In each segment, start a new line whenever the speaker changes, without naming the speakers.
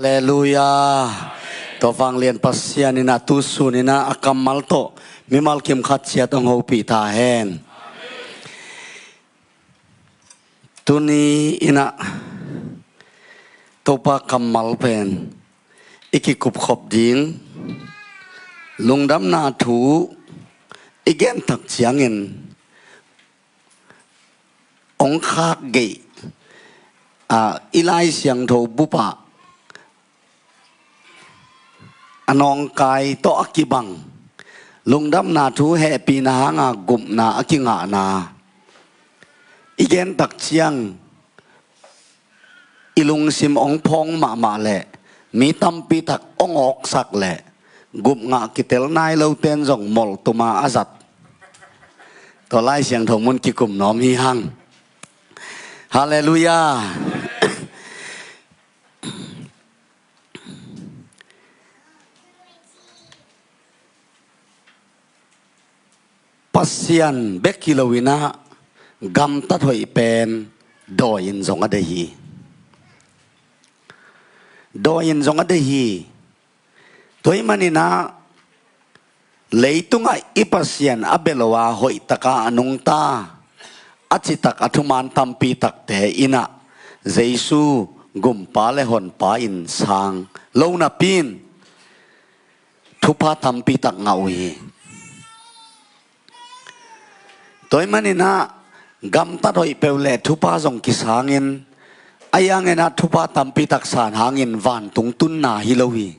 Haleluya. To fang lian pasien ina tusun ina akamal to mimal kim khat sia tong ho pi ta hen. Tuni ina topa kamal pen iki kup khop ding lungdam na thu igen tak chiangin ong khak ge ilai siang tho bupa anong kai to akibang lungdam na thu he pi na nga gup na akinga na igen tak chiang ilung sim ong phong ma le mi tampi tak ong ok sak le gup nga kitel nai lo ten jong mol tuma azat to lai siang thong mun ki kum nom hi hang hallelujah. Pasian bekilowina gam tat hoi pen doin zong adehi doin zong adehi toy manina leitunga ipasian abelowa hoi taka anung ta achitak athuman tampi tak te ina Jesu gumpa le hon pa in sang lo na pin thupa tampi tak ngawi toy manina gam ta doi peule thupa jong kisangin ayang ena thupa tampi tak san hangin van tung tun na hilowi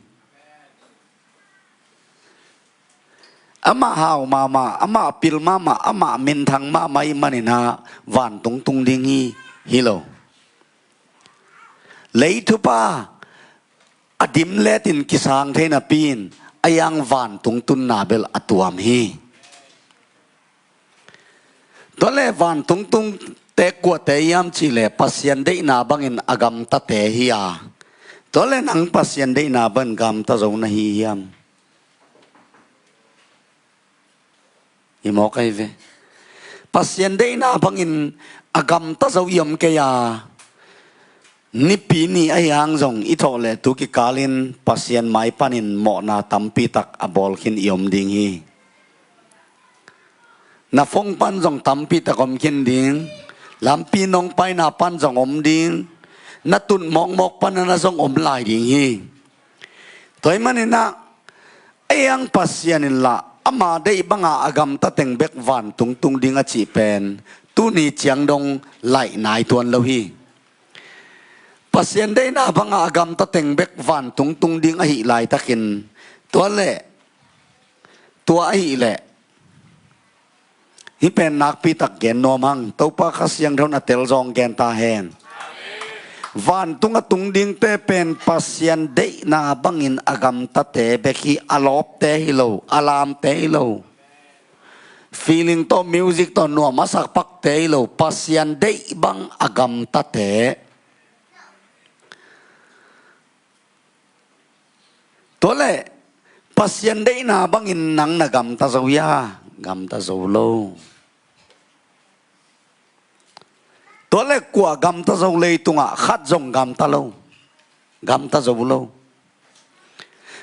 ama hau mama ama pil mama ama min thang ma mai manina van tung dingi hilo lei thupa adim letin kisang theina pin ayang van tung tun na bel atuam hi tole van tung te kwa te yam chile pasien de na bangin agam ta te hiya tole nang pasien de na ban gam ta zo na hi yam imo kai ve pasien de na bangin agam ta zo yam ke ya ni pi ni ayang zong i thole tu ki kalin pasien mai panin mo na tampi tak abol khin yom ding hi na phong pan jong tampi ta kom kin ding lampi nong pai na pan jong om ding na tun mok pan na jong om lai ding hi toy manina ayang pasien la ama de banga agam ta teng bek van tung ding a chi pen tu ni chiang dong lai nai tuan lo hi pasien de na banga agam ta teng bek van tung ding a hi lai takin to le tua hi le hi pen nak pi tak gen nomang topa khasyang thon atel jong gen ta hen van tung ding te pen pasien de na bangin agam ta te beki alop te hilo alam te hilo feeling to music to no masak pak te hilo pasien de bang agam ta te tole pasien de na bangin nang nagam ta zo ya gam ta zo lo tole kwa gam ta zo le tunga khat jong gam ta zo lo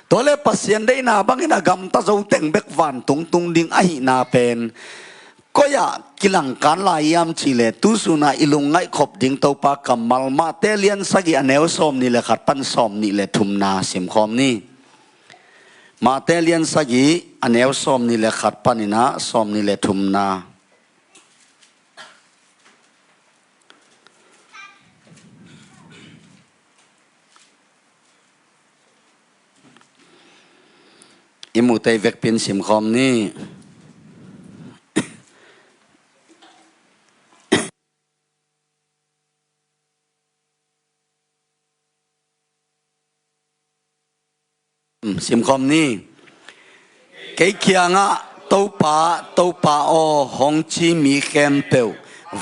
tole pasien de na bangin gam ta zo teng bek van tung ding a hi na pen koya kilang kan la yam chile tu suna ilung ngai khop ding to pa kamal ma te lian sagi aneu som ni le khat pan som ni le thum na sim khom ni ma te lian sagi aneu som ni le khat panina som ni le thum na imu te vek pin sim khom ni sim khom ni cái kia ngã tàu pa o hong chi mi kem teu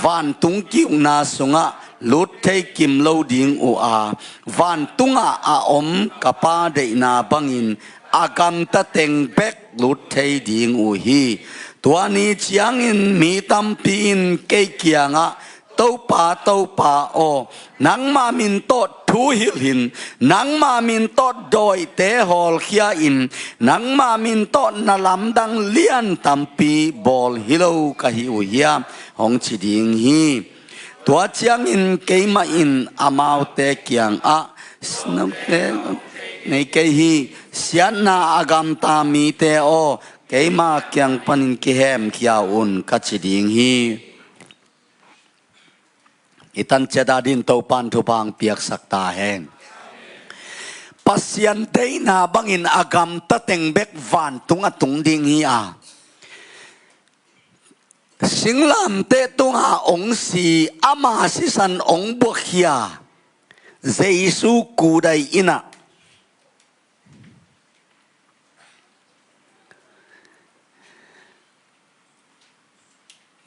van tung kiu na sunga lut thei kim lo ding u a van tunga a om kapa de na bangin agam ta teng bek lut thei ding u hi tua ni chiang in mi tam pin cái kia ngã tàu pa o nang ma min to thu hil hin nang ma min to doi te hol khia in nang ma min to na lam dang lian tampi bol hilo ka hi u hiam hong chi ding hi tua chiang in keima in amau te kyang a snam te nei ke hi sian na agam ta mi te o keima kyang panin ki hem kia un ka chi ding hi itan cheda din to pan thu bang piak sakta hen pasien te na bangin agam ta teng bek van tung atung ding hi a singlam te tung a ong si ama si san ong bu khia jesu ku dai ina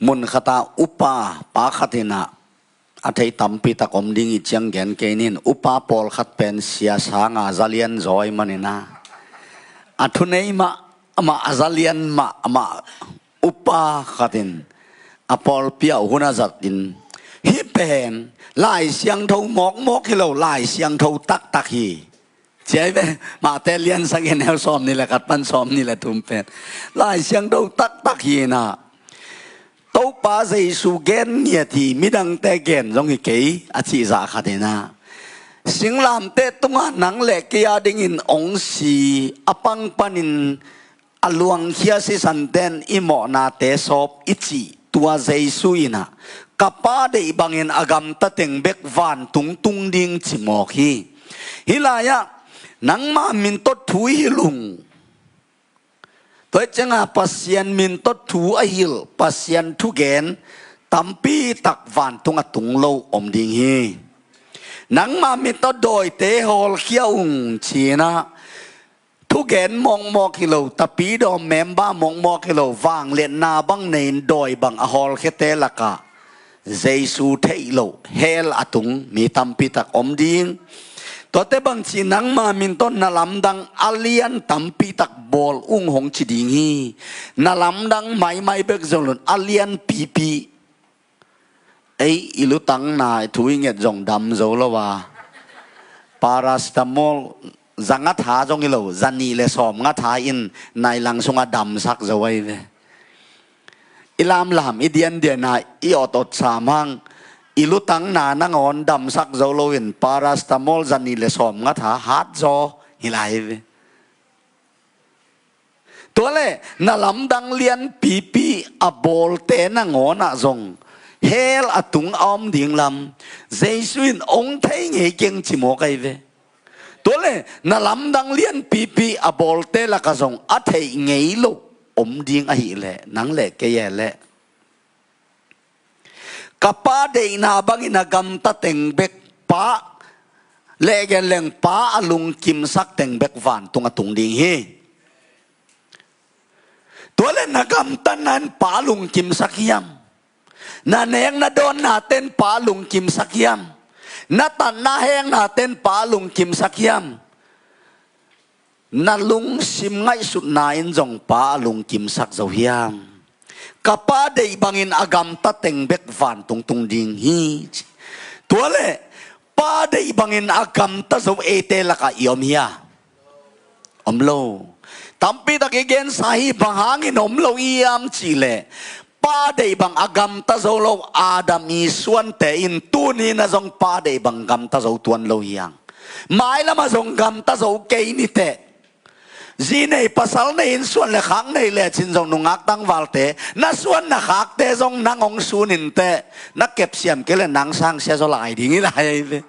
mun khata upa pa khatina athei tampi ta kom ding I chiang gen ke nin upa pol khat pen sia sanga zalian zoi manina athunei ma ama azalian ma ama upa khatin apol pia huna zat din hi pen lai siang thau mok mok hi lo lai siang thau tak tak hi chế về mà tê liên sang cái nẻo xóm này là cắt pan xóm này là thùng pen lai siang thau tak tak hi na tàu ba giây su gen nhẹ thì mi đăng tê gen giống cái à chỉ giả khát na sinh làm tê tung à nắng lệ kia đinh in ong si apang panin aluang kia si san ten imo na tê sop ichi tua giây su ina kapa de bangin agam ta teng bek van tung tung ding chimo hi hilaya nang ma min to thui hilung tôi chẳng à pasien min tot thu a hil pasien thu gen tampi tak van tung a tung lâu om ding hi nang ma min to doi te hol khiaung china thu gen mong mo kilo tapi do memba mong mo kilo wang len na bang nein doi bang a hol khete laka jesu theilo hel atung mi tampi tak om ding to te bang chi nang ma min ton na lam dang alian tampi tak bol ung hong chi ding hi na lam dang mai mai bek zong alian pp ei ilu tang na thui nget zong dam zo lo wa paracetamol zangat ha zong ilo zani le som nga tha in nai lang sunga dam sak zo wai ve ilam lam idian dia na I otot samang ilu tang na nangon dam sak zo lo in paracetamol zani le som nga tha hat zo hilai veตัวเล่นลำดังเลียนปีปีอับบอลเตนังอนะจงเฮลอตุงอมดิ่งลำเจสุนองเทงเฮเก่งจิโมกไอเวตัวเล่นลำดังเลียนปีปีอับบอลเตละกะจงอัเทงเงยโลอมดิ่งไอเล่นังเล่เกยเล่กับป้าเดนาบังอินากรรมตะเต็งเบกป้าเล่กันเล่งป้าลุงกิมซักเต็งเบกวานตุงตุงดิ่งเฮตัวเล่นนักกำตันนั้นป่าลุงกิมสักยามนาเนงนาโดนนาเต้นป่าลุงกิมสักยามนาตันนาแหงนาเต้นป่าลุงกิมสักยามนาลุงซิมไงสุดนายจงป่าลุงกิมสักเจ้าเฮียมกับป้าได้บังอินอากรรมตัดเต็งเบกฟันตุงตุงดิ่งฮีตัวเล่ป้าได้บังอินอากรรมตัดเจ้าเอเตละกะยอมเฮียอมโลtampi tak igen sahi bahangin om lo iam chile pa de bang agam ta zo lo adam I suan te in tu ni na zong pa de bang gam ta zo tuan lo yang mai lama zong gam ta zo ke ni te zine pasal ne in suan le khang ne le chin zong nungak tang walte na suan na khak te zong nang ong sunin te na kep siam ke le nang sang sia zo lai ding I lai ve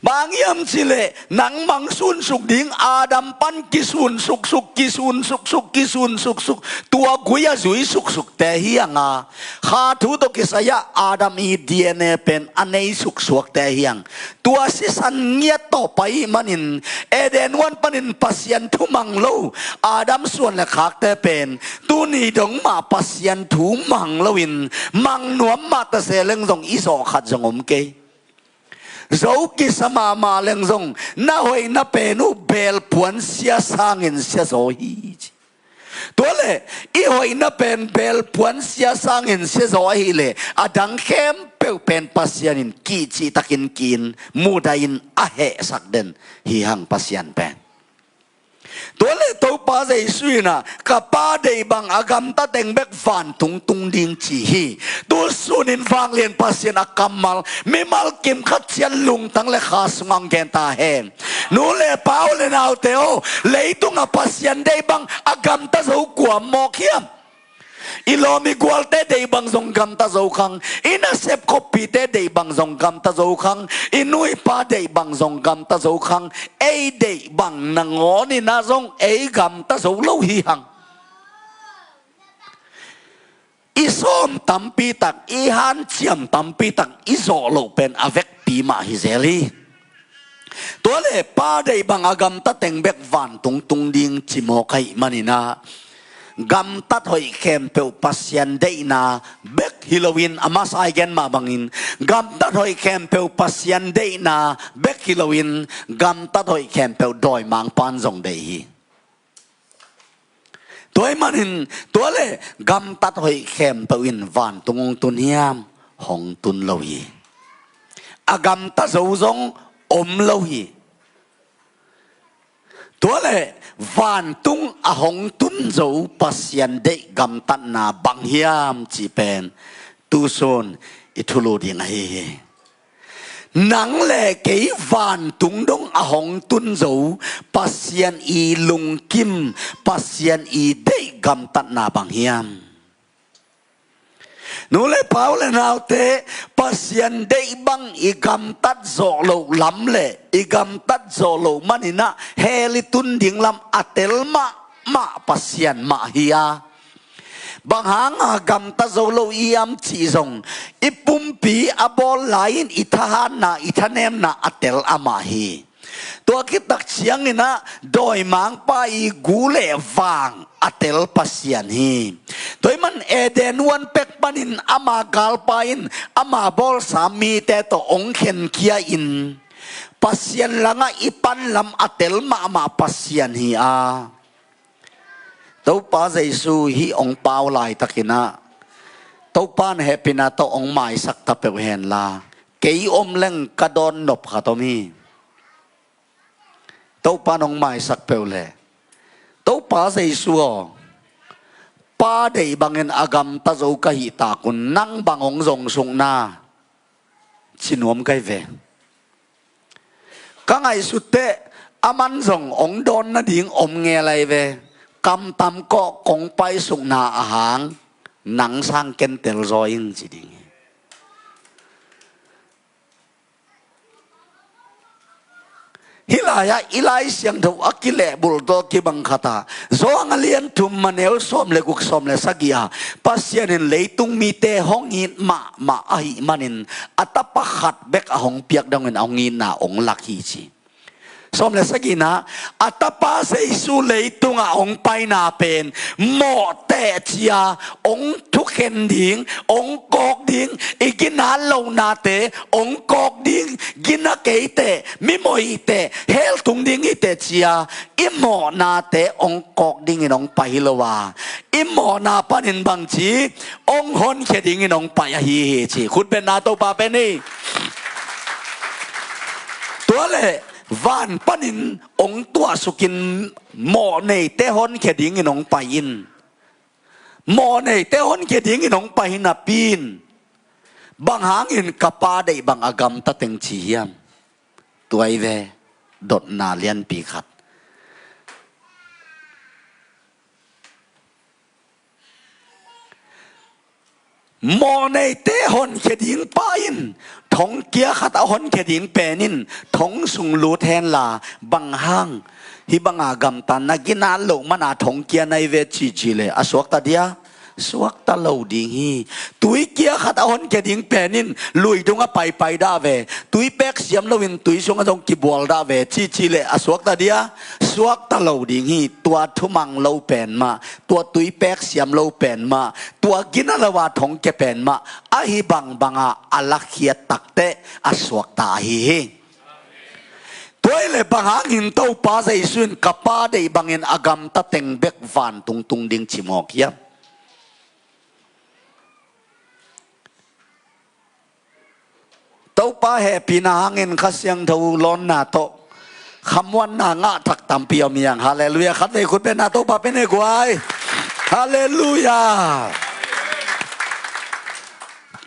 bang yam chile nang mang sun suk ding adam pan kisun suk suk kisun suk suk kisun suk suk tua guya zui suk suk te hianga kha thu to kisaya adam I DNA pen anei suk suk te hiang tua si san ngia to pai manin eden wan panin pasien thu mang lo adam suan le khak te pen tu ni dong ma pasien thu mang lowin mang nuam ma ta se leng jong iso khat jong om ke dấu kỳ sama mà leng zong na hoi na penu bel puan sia sangin sia zo hi tole I hoi na pen bel puan sia sangin sia zo hi le adang khem peu pen pasianin ki chi takin kin mudain ahe sakden hi hang pasian penตัวเลตัวป้าใจสุยนะกับป้าเดบังอากามตาเต็งเบกฟันตุงตุงดิงจีฮีตัวสุนินฟังเลียนภาษานักกำมัลไม่มัลกิมขัดเชียนลุงตั้งเลขาสมังแกนตาแหงนู่นเลยป้าเลยนาวเตโอเลยตุงภาษาเดบังอากามตาสูกว่าหมอกเขียมอีโลมีกวลเตเดบังทรงกำตาโจคังอินาเซปคบปีเตเดบังทรงกำตาโจคังอินุยป้าเดบังทรงกำตาโจคังเอเดบังนางอนี่นาทรงเอกำตาโจโลหิหังอีส้มตัมปีตักอีฮันเจียมตัมปีตักอีโซโลเป็นอเวกปีมาฮิเซลีตัวเล่ป้าเดบังอากำตาเต็งเบกวันตุงตุงดิงจิโมไคมันนี่นะกำตัดหอยเข็มเปลปัสยันเดน่าเบกฮิโลวินอามาสไอเกนมาบังอินกำตัดหอยเข็มเปลปัสยันเดน่าเบกฮิโลวินกำตัดหอยเข็มเปลดอยมังปันจงเดฮีตัวมันอินตัวเล่กำตัดหอยเข็มเปลวินวันตุงตุนยามหงตุนโลฮีอากำตัดสูงอมโลฮีตัวเล่วันตุงอาหงตุนโจปัสยันเดกำตันนาบังฮิยามจีเป็นตุโซนอิทุโลดิงเฮนังเล่เกยวันตุงดงอาหงตุนโจปัสยันอีลุงกิมปัสยันอีเดกำตันนาบังฮิยามนู่นเลยเผาเลยนาวเตปัสยันเดบังอีกำตัดโซโลลำเล่อีกำตัดโซโลมันนี่นะเฮลิตุนดิ่งลำอัตเตลมาปัสยันมาฮิยาบางหางกำตัดโซโลอียมจีซงอีปุ่มปีอบอลไลน์อีทหารนาอีทเนมนาอัตเตลอามาฮีตัวคิดตักเชียงนี่นะโดยมังไปกูเล่วางอัตเตลปัสยันฮีโดยมันเอเดนวันเป็กปันินอามากาลปาอินอามาบอลสามีแต่ตัวองเข็นเคียอินปัสยันลังอีปันลำอัตเตลมาปัสยันฮีอาตัวป้าใจสู้ฮีองเปาลายตะกินะตัวป้านเฮปินะตัวองไม้สักตะเปวเห็นลาเกยอมเล่งกระดอนนบขาตัวมีตัวป้านองไม้สักเปวเลยตัวป้าใจสู้ป้าได้บังเงินอากำตาโจกะหิตากุนนั่งบังองทรงทรงนาชินวมไกเวกังไอสุดเตอามันทรงองโดนนาดิ่งอมเงยไรเวกำตำก็กงไปสุกนาอาหารหนังสร้างเกนเตลรอยิงจีดิ่งฮิลายะอิไลเสียงถูกอักิเลบุลโตกิบังคตาโซอังเลียนทุมมันเอลสอมเลกุกสอมเลสักยาปัสยานินเลยตุงมีเตห้องอินมาอหิมันินอัตปะขัดเบกอหงเปียกดังเงินเอางินนาองลักฮีจีสมเลสกินะอัตปาเสสุเลยตุงองไปนาเป็นหมอแต่เชียองทุกเข็นดิ่งองกอกดิ่งอีกินานลงนาเตองกอกดิ่งกินเกยเตมิโมยเตเฮลตุงดิ่งอีเตเชียอิหมอนาเตองกอกดิ่งอีน้องไปลวาอิหมอนาปนินบังจีองฮอนเขดิ่งอีน้องไปฮีเฮจีคุณเป็นนาโตปาเป็นนี่ตัวเล่วันปันินองตัวสุกินหมอในเตหอนเขดิงอินองไปอินหมอในเตหอนเขดิงอินองไปหินาปีนบางหางอินกปาได้บางอากามตะเต็งชียมตัวไอเวดดนาเลียนปีขัดหมอในเตหอนเขดิงไปอินทงเกียขัดเอาหนเขดินเป็นินทงสุงลูแทนลาบังห้างฮิบังอากำตันนักินาโลมันอาทงเกียในเวจีเลยอสวกตาเดียสวกตาโลดิงฮีตุยเกียขัดเอาหนเขดินเป็นินลุยตรงไปดาเวตุยเป็กเสียมโลวินตุยชงตรงกิบวลดาเวจีเลยอสวกตาเดียสวกตาโลดิงฮีตัวทุมังโลเป็นมาตัวตุยเป็กเสียมโลเป็นมาตัวกินอะไรวะทงเกเป็นมาอาฮิบังอาลักเขียตักเตอสวกตาฮีตัวเล่บังหางินเต้าป้าใจสุนกับป้าได้บังเงินอากำตะเต็งเบกวันตุงดิ่งชิมอกยะ tàu pa he pinahangin kasyang tàu lon na toคำวันน่างะทักตามเปียวมีอย่างฮาเลลูยาขัดเลยคุณเป็นนาโตปาเป็นเอกวายฮาเลลูยา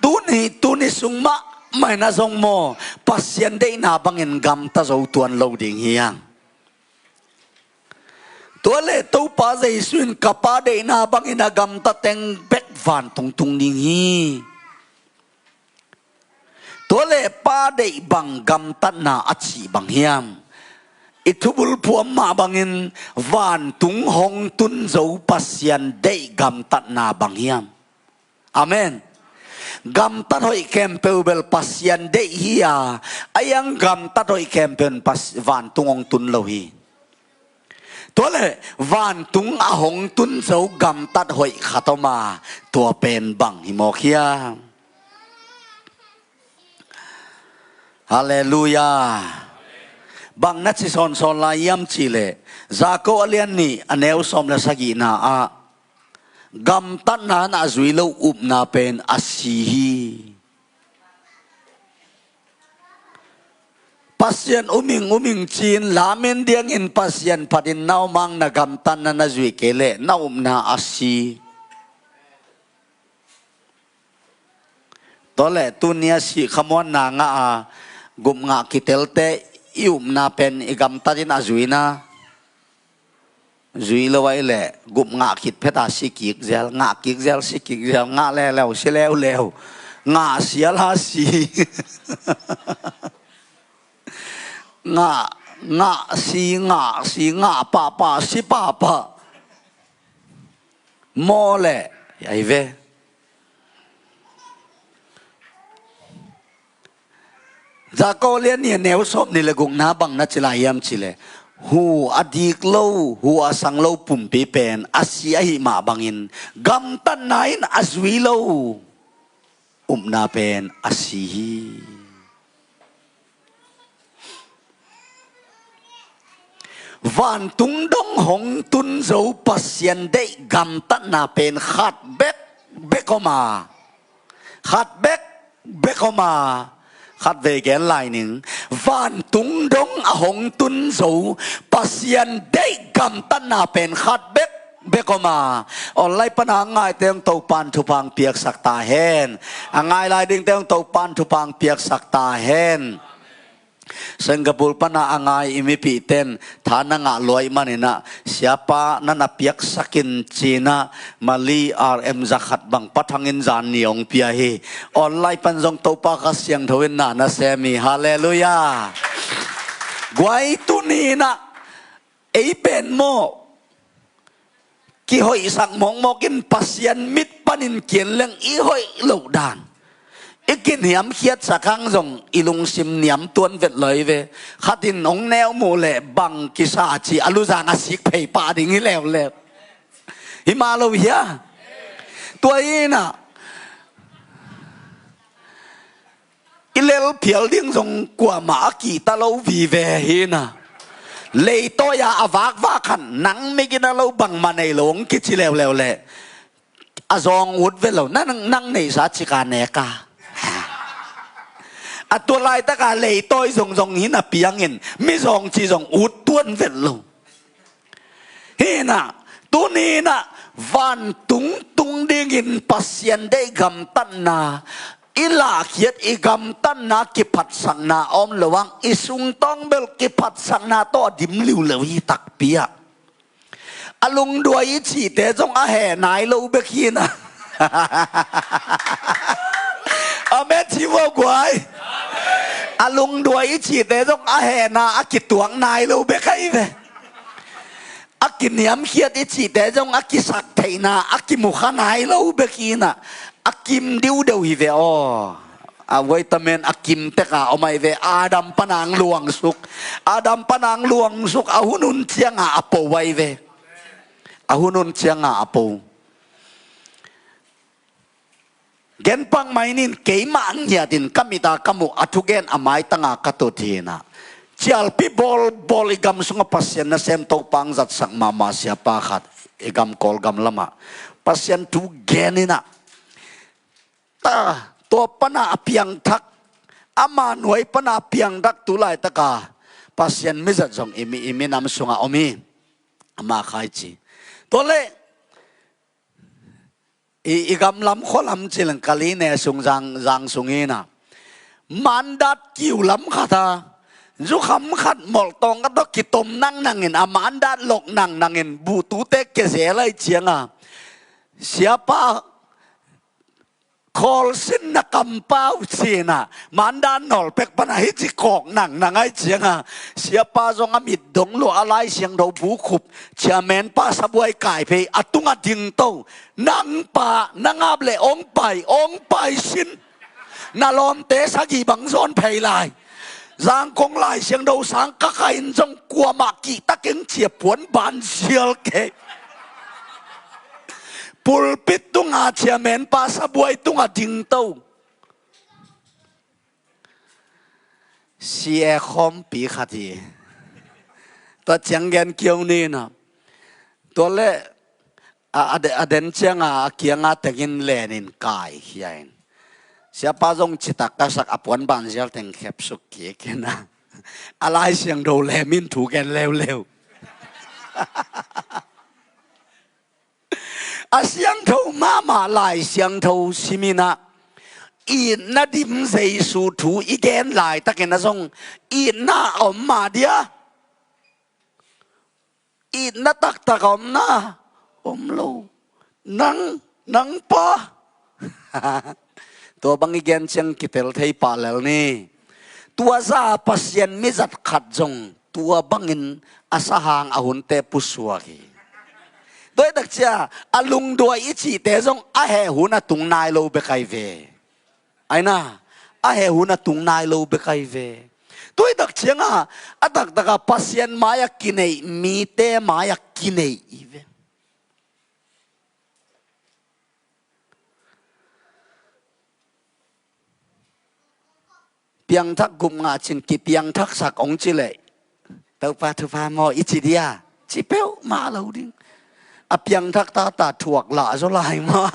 ตุนี่สุงมะไม่น่าทรงโมปัสยันได้นาบังเงินกำตาโจตัวนโลดิ่งเฮียงตัวเล่ตัวป้าใจสุนกับป้าได้นาบังเงินกำตาเต็งเบ็กวันตรงดิ่งฮีตัวเล่ป้าได้บังกำตานาอัจฉีบังเฮียมอิทุบุลพวมมาบังเงินวันตุงหงตุนโจปัสยันได้กำตัดนาบังเฮียมอาเมนกำตัดหอยแคมเปลเบลปัสยันได้เฮียอายังกำตัดหอยแคมเปลปัสวันตุงหงตุนโลฮีตัวเลยวันตุงอาหงตุนโจกำตัดหอยขัตมาตัวเป็นบังฮิโมเคียฮาเลลูยาบางนัดสิสอนลายยำจิเลจากโกอเลียนนี่อันเอวสมเลสกีนาอะกำตันนานาจุยโลอุบนาเป็นอาศีฮีปัสยันอุมิงจีนลาเมนเดียงอินปัสยันพัดินนาวมังนากำตันนาจุยเกเลนาอุบนาอาศีตอนแรกตุนียสิขมวนนางะกุมงะกิเตลเตอิวมนาเป็นอีกำตัดินอาจุยนะจุยละไว้แหละกุมงะคิดเพตาสิกิกเซลงะกิกเซลสิกิกเซลงะแล้วเสียแล้วงะเสียละสิงะสีงะป้าสิป้าโมแหละไอ้เวจากโกเลียนเนี่ยแนวสอบนี่เลยกงน้าบังนัดจิลายามจิเลหูอดีกโลหูอาสังโลปุ่มปีเป็นอาเซียหิมาบังอินกำตันนายนอาสวีโลนาเป็นอาศีวันตุงดงหงตุนโจปัสยันได้กำตันนาเป็นขัดเบกอมาขัดเบกอมาขัดเวกนลายหนึ่งวันตุงดงอหงตุนโจปัสยันได้กำตันนาเป็นขัดเบกอมาออนไลน์ปัญหาง่ายเตียงเตาปันทุพังเปียกสักตาเฮนง่ายลายดึงเตียงเตาปันทุพังเปียกสักตาเฮนSingapore pana angai imipiten thana nga loi manina siapa nana piak sakin China Mali RM zakhat bang pathangin zan niong piahi online panjong topa ka siang thawin na semi hallelujah guai tunina eipen mo ki hoi sak mong mokin pasyan mit panin kien leng i hoi lo dan ikin hiam khiat sakang jong ilung sim niam tuan vet loi ve khatin ong neo mo le bang kisa chi aluza nga sik phei pa ding hi lew le hi ma lo hia tua ina ilel phial ding jong kwa ma ki ta lo vi ve hi na le to ya avak va khan nang me gina lo bang manai long ki chi lew le azong ut ve lo nang nei sa chi ka ne ka àตัวลายตะกาเลยต้อยส่งหินอ่ะเปียงเงินไม่ส่งจีส่งอุดต้วนเสร็จลงเฮ้น่ะตัวนี้น่ะวันตุงได้ยินปัสยันได้กำตันนาอิลาเขียดอีกำตันนากิพัดสังนาอมระวังอิสุงต้องเบลกิพัดสังนาต่อดิมลิวเลวีตักเปียอลุงด้วยจีแต่จงอาแห่นายเราเบกีนะอาเมชิวกวยอาลุงด้วยฉีดแต่ต้องอาแหนาอากิตวงนายเราเบกไอเวอากิเนียมเขียดฉีดแต่ต้องอากิสักไทนาอากิมุขานายเราเบกีน่ะอากิมดิวเดวิเวออาไวตามินอากิมเตกาเอาไม่เวอาดัมปนางหลวงสุกอาดัมปนางหลวงสุกอาหุนุนเชียงอาโปไวเวอาหุนุนเชียงอาโปเกณฑ์ปังไม่นินเกี่ยมันเหียดินกัมิตากัมุอัตุเกณฑ์อามายตั้งอาคตุทีนะเจ้าพี่บอลอีกำสงปัสยันนะเซมโตปังจัดสังมามาเสียปาขัดอีกำกอลกำละมาปัสยันทุเกณฑ์นี่นะตาตัวปนาเพียงทัก อามาหน่วยปนาเพียงดักตุไลตะกาpasien mi zat zong imi nam sunga omi ama khai chi to le i gam lam kholam chilang kali ne sung jang sungi na mandat kiu lam khata zu kham khat mol tong ka to kitom nang nangin amandat lok nang nangin bu tu te ke se lai chianga siapa call sin na kampau sina mandan nol pek panai chi kok nang nangai chianga siapa zong amit dong lo alai siang do bu khup chairman pa sabuai kai pe atunga ding to nang pa nangap le ong pai sin na lom te sagi bang zon phei lai giang kong lai siang do sang ka kai zong kwa ma ki ta keng chia puan ban sial ke pulpit tunga chairman pa sabuai tunga ding to sie khom pi khati to changgen kiau ni na to le aden changa kianga tengin lenin kai hiain siapa zong cita kasak apuan ban sial teng khep suk ki kena alai siang do le min thu ken lew asiang thâu mama lai siang thâu simina in na dim sei su thu igen lai taken na song in na om ma dia in na tak om na om lo nang pa to bang igen chang kitel thei pa lel ni tua za pasien mi zat khat jong tua bangin asahang ahun te puswa ki đôi đặc cha alung đuôi ít chỉ té giống he hu na tung nai lâu be kai về ai na he hu na tung nai lâu be kai về đôi đặc cha ngà đặc đặc pasien maya kinei mi te maya kinei về piang thak gum ngà chin ki piang thak sak ong chi lệ tàu pa mo ít chỉ dia chỉ béo mà lâu đi piang thak ta thuộc lạ số lại mà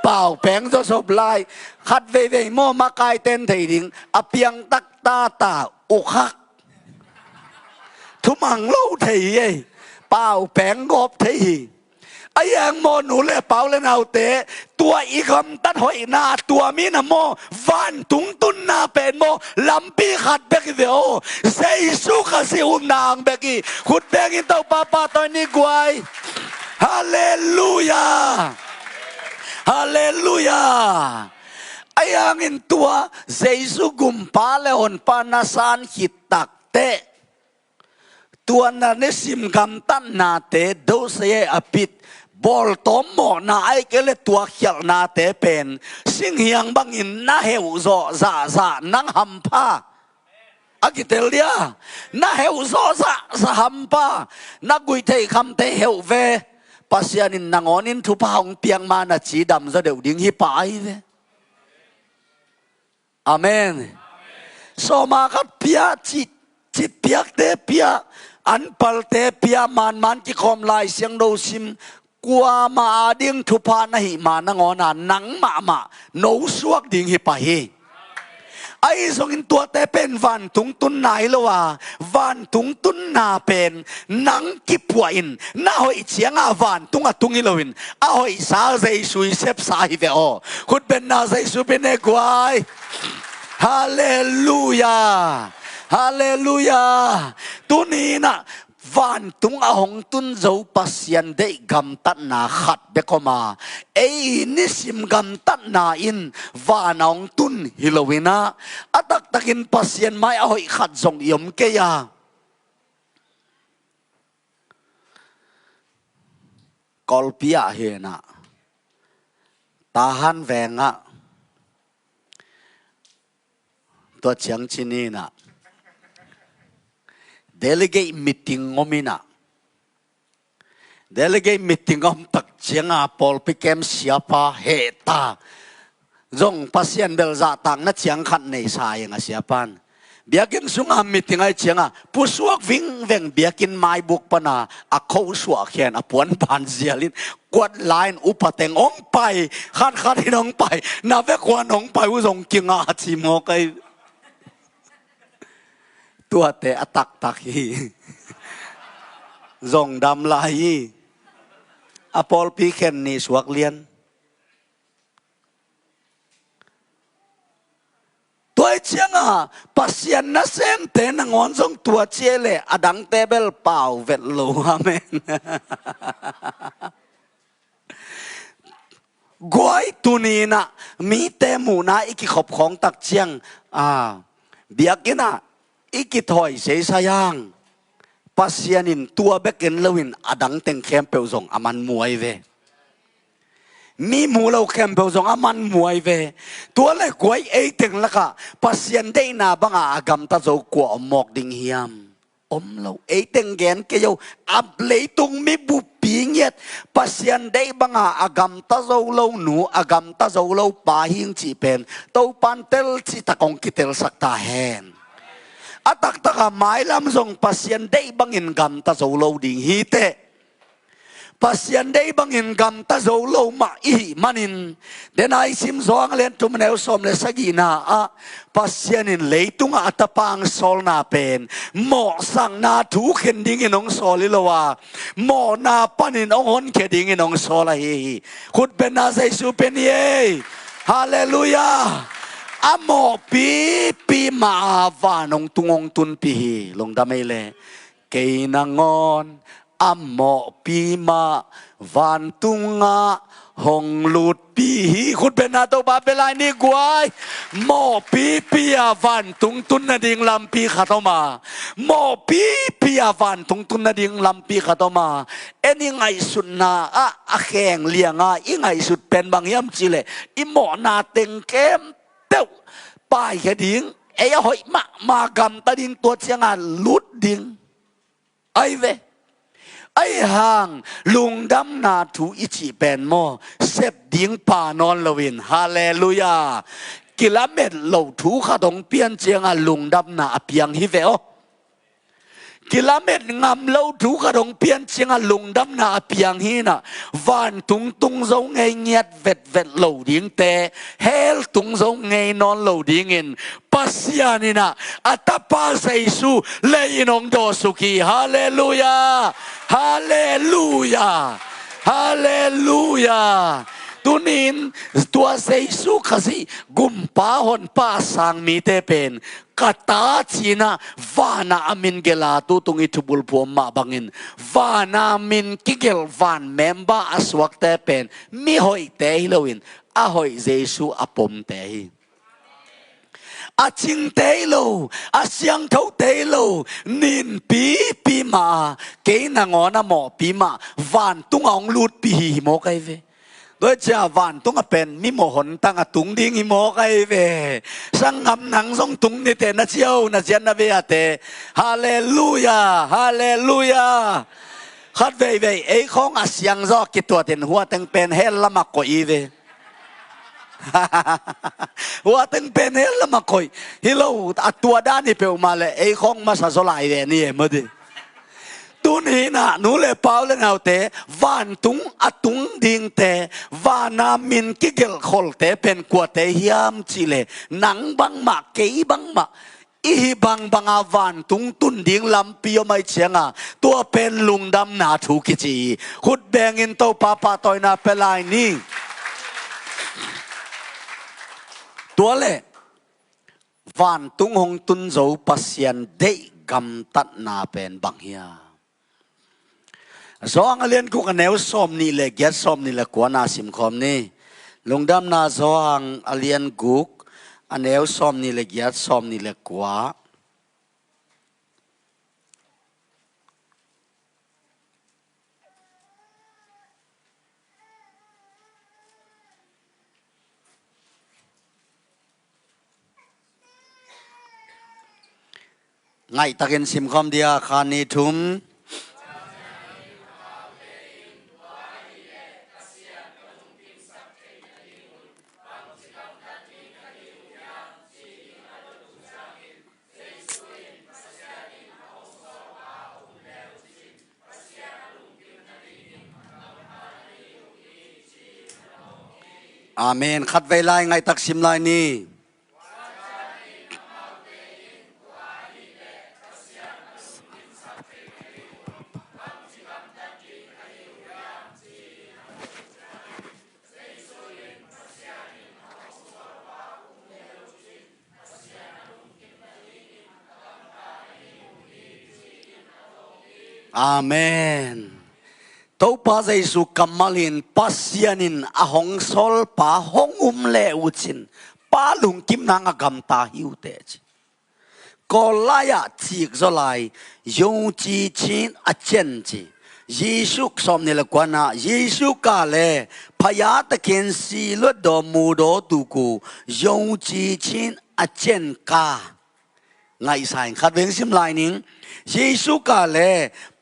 bảo bén số sộp lại khát về mô mà cai tên thầy đình piang thak ta ục khắc thu măng lâu thầy ấy bảo bén góp thầy ai ang mo nu le bảo lên nào té tua ý gầm tắt hội na tua mi na mo van tung tun na pen mo lampi khát bek veo sei su kha si nang beki khut bekin tau papa toi ni guai hallelujah hallelujah ai ang in tua Jesu gumpa le on panasan hitak te tua na ne sim gam tan na te do se apit bol tom mo na ai kele tua khial na te pen sing hiang bangin na heu zo za nang hampa agitel dia na heu zo za hampa na gui thei kham te heu ve pasianin nangonin thu pa hong piang ma na chi dam za deu ding hi pai ve amen so ma khat pia chi piak te pia an pal te pia man ki khom lai siang do sim qua ma ding thu pa na hi ma na ngona nang ma no suak ding hi pa hi ai song in tua te pen van tung tun nai lo wa van tung tun na pen nang ki puain na hoi chianga van tunga tungi loin a hoi sa zai sui sep sa hi ve o khut ben na zai su ben e kwai hallelujah hallelujah tunina van tung ahong tun zo pasien de gam tat na khat be koma ei nisim gam tat na in van ong tun hilowina atak takin pasien mai ahoi khat zong yom ke ya kolpia hena tahan venga to chang chinina delegate meeting ngomina delegate meeting om tak chianga pol pikem siapa heta zong pasien bel za tang na chiang khat nei sai nga siapan biakin sunga meeting ai chenga pusuak ving veng biakin mai buk pana a khou suak hian a puan pan zialin quat line upateng ong pai khat khat hin ong pai na ve kwan ong pai u zong kinga chi mo kai tua te atak tak hi zong dam lai hi apol pi khen ni suak lianตัวเชียงอ่ะปัสยันนัเซมเตนังอนซงตัวเชียเลยอดังเตเบลเปล่าเวทโลอาเมนกวยตุนีน่ะมีเตมูนะอีกขบของตักเชียงเบียกินะอีกถอยเสียสยางปัสยันินตัวเบกินเลวินอดังเต็งเข้มเปลวซงอามันมวยเวมีมูเราเข้มเปลวซงอามันมวยเวตัวเล็กกวยเอติงละค่ะปัสยันได้นาบังอากำตาโจกว่าหมอกดิ่งเฮียมเราเอติงแกนเกี่ยวอับเลยตุงมีบุปีเงียดปัสยันได้บังอากำตาโจเราหนูอากำตาโจเราป่าหิงจีเป็นตัวปันเตลจีตะกงกิเตลสักตาแหนอาตักตะกาไม้ลำทรงปัสยันได้บังอินกำตาโจเราดิ่งฮีเตปัสยันได้บังอินกำตาโจเรามาอีมันินเดนไอซิมซองเล่นตุมเนวสมเลสกีนาปัสยันินเลยตุงอัตปังโซลนาเป็นหมอสังนาถูเข็นดิ้งอินองโซลิลวาหมอนาปันินองหนเข็นดิ้งอินองโซลาเฮขุดเป็นนาไซซูเป็นเย่ฮาเลลูยาอโมปีมาวานงตุงองตุนปีลงดาไม่เลเกยนางอนอโมปีมาวันตุงะหงลุดปีคุณเป็นนาตัวบาเปลายนี่กวยโมปีอาวันตุงตุนนาดิงลำปีขัดมาโมปีอาวันตุงตุนนาดิงลำปีขัดมาเอ็นี่ไงสุดนาแข่งเลี้ยงอีไงสุดเป็นบางยามจิเลอีโมนาเต็งเกมเต้าป้ายแค่ดิ้งเอ้ยหอยมากำตาดิ้งตัวเชียงลุดดิ้งไอ้เวไอ้ห่างลุงดำนาถูอิจิเป็นโมเสพดิ้งป่านอนลวินฮาเลลูยากิลเมตรเหล่าถูขาดงเปียนเจียงลุงดำนาเปียงฮิเวโอกิลเมตรงามเล่าถูกระดงเพียนเชียงลุงดำนาเพียงฮีน่ะวันตุงเจ้าไงเงียดเวดเหล่าดิ้งแต่เฮลตุงเจ้าไงนอนเหล่าดิ้งอินปัสยานินะอัตปาเซซูเลยนองโดสุกีฮาเลลูยาฮาเลลูยาฮาเลลูยาตุนินตัวเซซูขสิกุมป้าหอนป้าสังมีเตเป็นกตาจีน่ะวานาอามินเกลาตุตุงอิทุบุลพวมมาบังอินวานามินกิเกลวานเมมบ้าอสวักเตเป็นมีหอยเตฮิโลวินอาหอยเซซูอปมเตฮิอาจิงเตโลอาเสียงเขาเตโลนินปีมาเกนังอนะหมอปีมาวานตุงองลูดปีโมไกเวโดยเจ้าวันตุงเป็นมิโมหนตั้งตุงดิ้งอิโมไกเวสังคำหนังทรงตุงนี่เตนะเจ้านะเจ้านะเบียเตฮาเลลูยาฮาเลลูยาขัดเวไอ้ของอาเสียงซอกกิตัวเต็นหัวตั้งเป็นเฮลละมักกอีเวหัวตั้งเป็นเฮลละมักกอยฮิโลตัวด้านนี่เปลมาเลยไอ้ของมาสะสลายเวนี่มั้งดิตุนีน่ะนูเลเปล่าเลยเอาเตวันตุงอตุงดิ่งเตวานามินกิเกลขอลเตเป็นกวดเตฮิยามจิเลนังบังมาเกยบังมาอีบังอาวันตุงตุนดิ่งลำปีไม่เชียงตัวเป็นลุงดำนาถูกิจีขุดแบงอินโตปาปาตอยนาเปลายนี่ตัวเล่วันตุงหงตุนโจปัสยันเดกำตัดนาเป็นบังเฮียสองเลียนกูกันแนวส้มนี่เลยเกียรส้มนี่เลยกว่านาสิมคอมนี่ลงดำนาสองเลียนกูอันแนวส้มนี่เลยเกียรส้มนี่เลยกว่าไงตะเกินสิมคอมเดียคานีทุม อาเมนขัดเวลาไงตักสิมลายนี่อาเมนตัวป้าใจสุกัมมาลินปัสยานินอาหงสอลป้าหงเลอุชินป้าลุงกิมนางกำตาหิวเตจก็ลายจีกจลายยงจีชินอาเจนจียิสุกสมนิลกวนายิสุกาเลพยาตะเคนสีลดดอมูดอตุกูยงจีชินอาเจนกาไงสายขัดเวงสิมลายนิงยิสุกาเล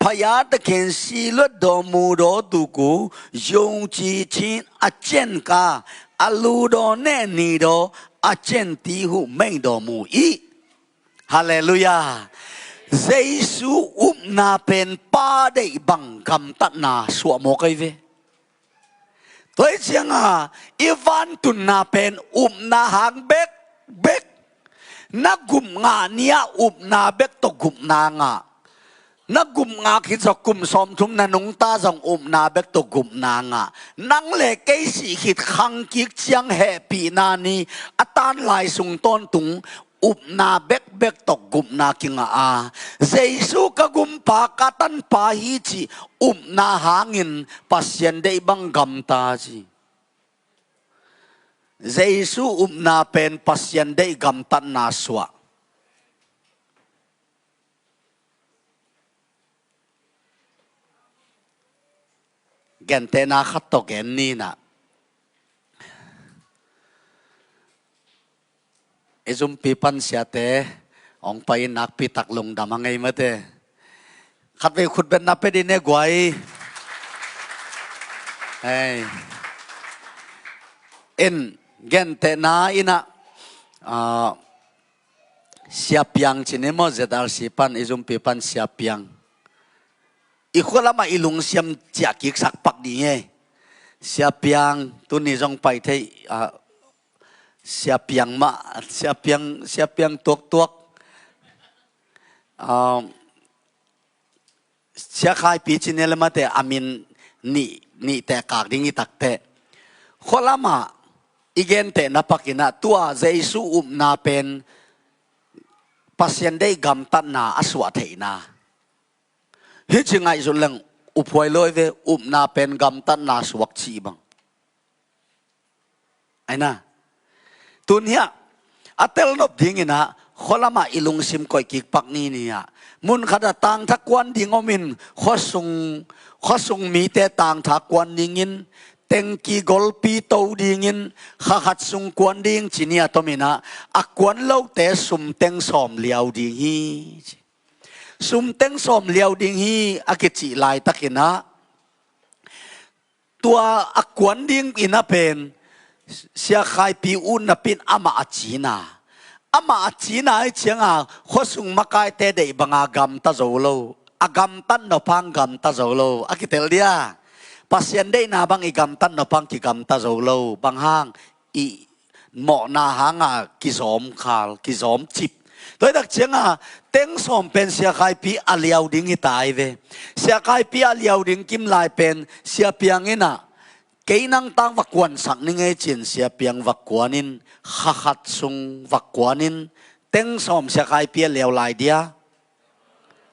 พยาตะเคนสีลดดอมูดอตุกูยงจีชินอาเจนกาอาลูดอเนนีดออาเจนตีหูเม่งดอมูอีฮาเลลูยาเจสุอุมนาเป็นป้าได้บังคำตัดนาสวมโมกัยเวตัวเชียงอีวันตุนนาเป็นอุมนาหางเบกเบกนักกุมงาเนียอุมนาเบกตกกุมนางนักกุมงาคิดสกุมสมทุมนันงตาสังอุมนาเบกตกกุมนางนังเล็กไอสีคิดขังกิกเชียงแห่ปีนานีอัตานลายสุงต้นตุงอุบนาเบกเบกตกกุมนากิงเจสุกกุมปากาตันปาฮิจิอุบนาหางินปัสยันได้บังกำตาจีเจสุอุบนาเป็นปัสยันได้กำตันนาสวะแกนเตนาขัดตกแกนนี่นะไอซุมปีปันเสียเตองไปนักปีตักลงดำไงมาเตขัดไปขุดเป็นนับไปดินเนกไว้เอ็นเกนเตนาอินะเสียบยังชินเมอเจดาร์สิปันไอซุมปีปันเสียบยังอีกคนละมาอีลุงเสียมจากกิกสักปักดีไงเสียบยังตัวนี้จงไปที่เสียเปียงมาเสียเปียงตัวเสียขายปีชินเนลมาแต่อามินนี่แต่กากดิ้งตักแต่คนละมาอีเกนแต่นับปักินะตัวเจสุอุมนาเป็นปัสยันได้กำตันนาอสวะเทนาฮิจิงไงสุดเรื่องอุปวยลอยเวอุมนาเป็นกำตันนาสวักชีบังไอ้น่ะตัวเนี้ยอัตเตลนบดิ้งนะคนละมาอิลุงซิมก่อยกิกปักนี่เนี่ยมุนขัดต่างทักวันดิ้งอมินข้อส่งมีแต่ต่างทักวันดิ้งินเต็งกีกอลปีโตดิ้งินข้าขัดส่งกวนดิ้งจีเนียตัวมินะอักวนเล่าแต่สุ่มเต็งสอมเลียวดิ้งฮีสุ่มเต็งสอมเลียวดิ้งฮีอากิจิลายตะกินะตัวอักวนดิ้งอินะเป็นเสียขายปีอุ่นนับเป็นอามาจีนาไอ้เชียงข้อสุงมาไกเตเดบังอากำตาโจโลอากำตันนพังกำตาโจโลอากิเตลเดียปัสยันได้นาบังอีกำตันนพังกิกำตาโจโลบางห้างอีหมอนาหางกิสอมขาวกิสอมจิบโดยดักเชียงเต็งสอมเป็นเสียขายปีอาเลียวดิ้งตายเวเสียขายปีอาเลียวดิ้งกิมลายเป็นเสียเปียงนะเกี่ยนังตั้งวักวนสักนึงไอจินเสียเปียงวักวนินขัดซุงวักวนินเต็งสอมเสียใครเปียเลี้ยวลายเดีย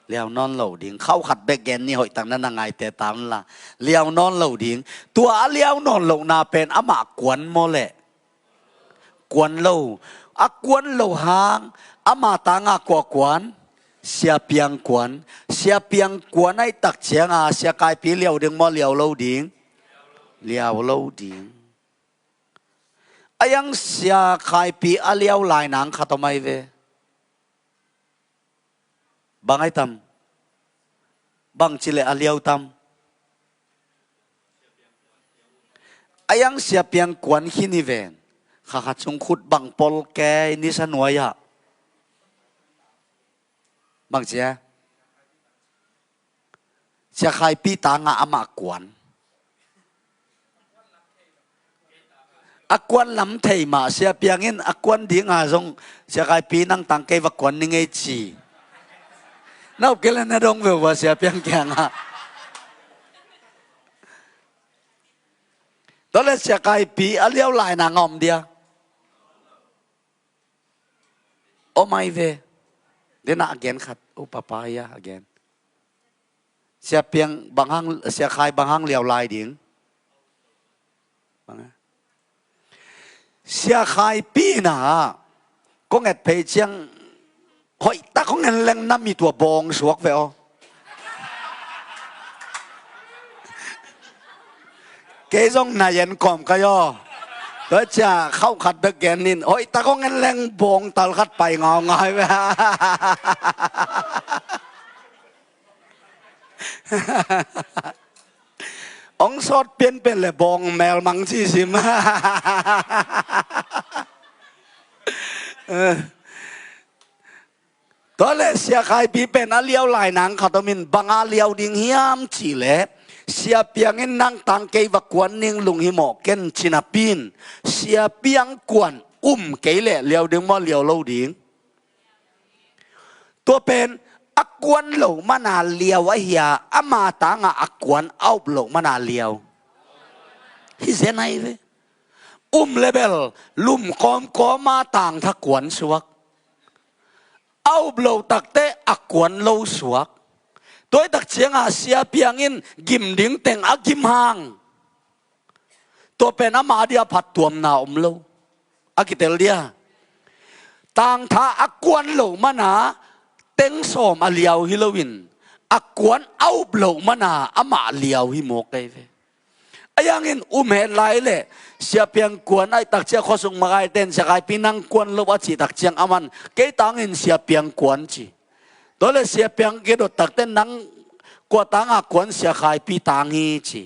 เลี้ยวนอนเหล่าดิ่งเข้าขัดแบกแกนนี่หอยตั้งนั้นไงแต่ตามละเลี้ยวนอนเหล่าดิ่งตัวเลี้ยวนอนเหล่านาเป็นอามากวนโมเลกวนเหล่ากวนเหล่าหางอามาตางากกวนเสียเปียงกวนไอตักเชียงเสียใครเปียเลี้ยวดิ่งโมเลี้ยวเหล่าดิ่งเลี้ยวเล่าดิ่งอายังเสียขายปีอาเลี้ยวลายหนังขัดทำไมเวบางไอ้ทำบางจิเลอาเลี้ยวทำอายังเสียเพียงกวนขี้นิเวนข้าขัดสงขุดบางปอลแกนิสนวยะบางเสียขายปีตางอาอามากวน อากวนลำเทมาเสียเปียงินอากวนดิ้งอาทรงเสียใครปีนั่งตังเกวักวนนิ่งไอจีน่าเกลันน่าดงเวว่าเสียเปียงแกงอ่ะตอนแรกเสียใครปีอเลี้ยวลายนางอมเดียโอ้ไม่เวเดี๋ยวน่าเกนขัดโอ้ป้าป้ายะเกนเสียเปียงบางห้างเสียใครบางห้างเลี้ยวลายดิ้งบางเสียใครปีน่ะก็เงิดเพเชียงหอยตาของเงินแรงน้ำมีตัวบองสวกเวลเกยงนายนกอมก็ย่อแล้วจะเข้าขัดตะแกนนินหอยตาของเงินแรงบองตาขัดไปงอไงเวะองสอดเปลี่ยนเป็นเลยบองแมวมังซีซิมตอนแรกเสียใครปีเป็นอาเลียวลายนางเขาต้องมีบางอาเลียวดิ่งเฮียมจีเล่เสียเปียงเงินนั่งตังเกยวักวนนิ่งลุงหิมอเกนชินาปินเสียเปียงกวนเกยเล่เลียวดึงมอเลียวเล่าดิ่งตัวเป็นอักวนเหลวมานาเลียวเฮียอามาตังอักวนเอาเหลวมานาเลียวฮิเซนไอเลยเลเบลลุ่มกอมกอมาต่างทักกวนสวกเอาเบลตักเตะอักวนโลสวกตัวตักเชียงอาเซียเปียงินกิมดิ้งเต็งอากิมหางตัวเป็นอามาเดียผัดตัวมนาโลอากิเตลเดียต่างท่าอักวนโลมานาเต็งสอมอาเลียวฮิโลวินอักวนเอาเบลมานาอามาเลียวฮิโมกเวไอ้ยังเห็นเห็นไรเลยเสียเพียงกวนไอ้ตักเชียข้อส่งมาไอ้เต้นเสียไอ้พี่นั่งกวนลบว่าจีตักเชียงอามันเกยตังเห็นเสียเพียงกวนจีตัวเลยเสียเพียงเกดตักเต้นนั่งกวตังกวนเสียไอ้พี่ตังฮีจี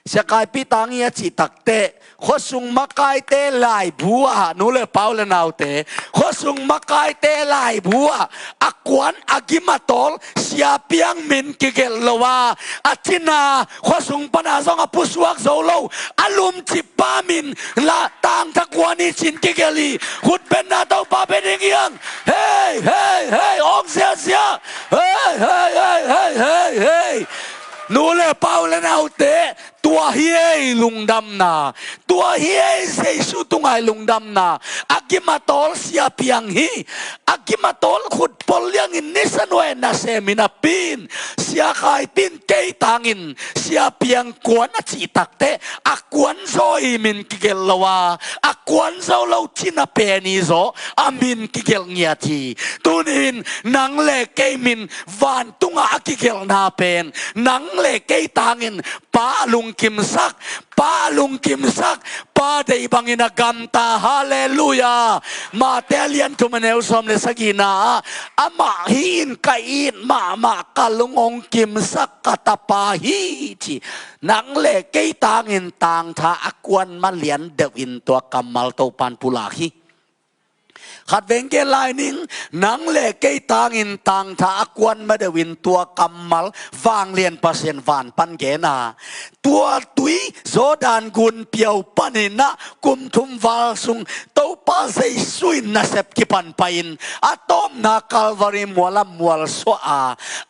เสียไอ้พี่ตังฮีจีตักเตะข้อส่งมาไอ้เตะลายบัวนู่นเลยเปล่าเลยนาวเตะข้อส่งมาไอ้เตะลายบัวอักวนอากิมาตอลเสียเพียงมินกิเกลลว่าอาทินาข้อส่งปนาซองอปุสวกโซโลอารมณ์จิปามินละต่างทักวานิชินกิเกลีขุดเป็นนาเต้าปาเป็นยังเฮ้ยเฮ้ยเฮ้ยออกเสียเสียเฮ้ยเฮ้ยเฮ้ยเฮ้ยเฮ้ยเฮ้ยนู่นเลยเปล่าเลยนาวเตะตัวเฮียลุงดำนาตัวเฮียเสียสุดตรงไอ้ลุงดำนาอากิมาตอลเสียเพียงฮีอากิมาตอลขุดปลยังอินนิสันเวนัสเซมินาปินเสียขายปินเกยตังอินเสียเพียงกวนจีตักเตะอากวนโซอิมินกิเกลวาอากวนโซเลวชินาเปนิโซอามินกิเกลเงียทีตุนินนังเลเกยมินวันตุงอากิเกลนาเป็นนังเลเกยตังอินปาลุงกิมซักปาลุงกิมซักปาได้บังอินากัมตาฮาเลลูยามาเตเลียนทุมันเอลสมเลสกีนาอามาหินกอินมากัลุงองกิมซักกตาปาฮีจีนังเลเกยตังอินตังท่าอากวนมาเลียนเดวินตัวกัมมัลโตปันปุลาฮีขัดเวงเกลายนิงนังเล่เกยตังอินตังท่าอากวนมาเดวินตัวกัมมัลฟางเลียนเปอร์เซ็นต์วานปันเกนาตัวตุยโซดานกุนเปียวปันินะกุมทุมวาลซุงเต้าป้าเซยสุยนาเซปกิปันไปอินอะตอมนาคาลวารีมัวลมัวลสวา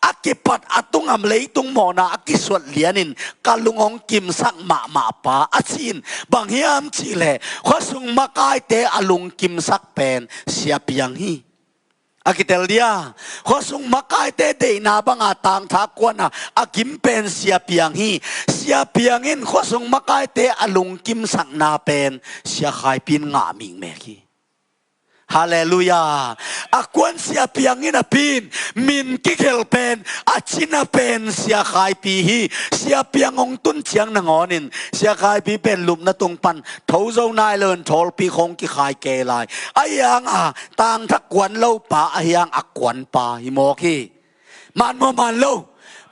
อากิปัดอะตุงอมเลตุงโมนาอากิสวดเลียนินกาลุงองกิมสักมาปาอาชินบางเฮียมจิเลข้อสุงมากายเตอลุงกิมสักเป็นเสียเปียงฮีอากิเตลเดียข้อสุงมากายเตเดนาบังอาตังทักวนะอากิมเป็นเสียเปียงฮีเสียเปียงอินข้อสุงมากายเตอลุงกิมสักนาเป็นเสียขายปินงามิงเมกีฮาเลลูยาอากวนเสียเปียงอินปินมินกิเคลเป็นอาชินาเป็นเสียขายปีฮีเสียเปียงองตุนเชียงนงอนินเสียขายปีเป็นลุมนาตุงปันทาวเจ้านายเลินทอลปีคงกิขายเกลายไอ้ยังต่างทักกวนเล่าป่าไอ้ยังอักกวนป่าฮิโมกีมันเล่า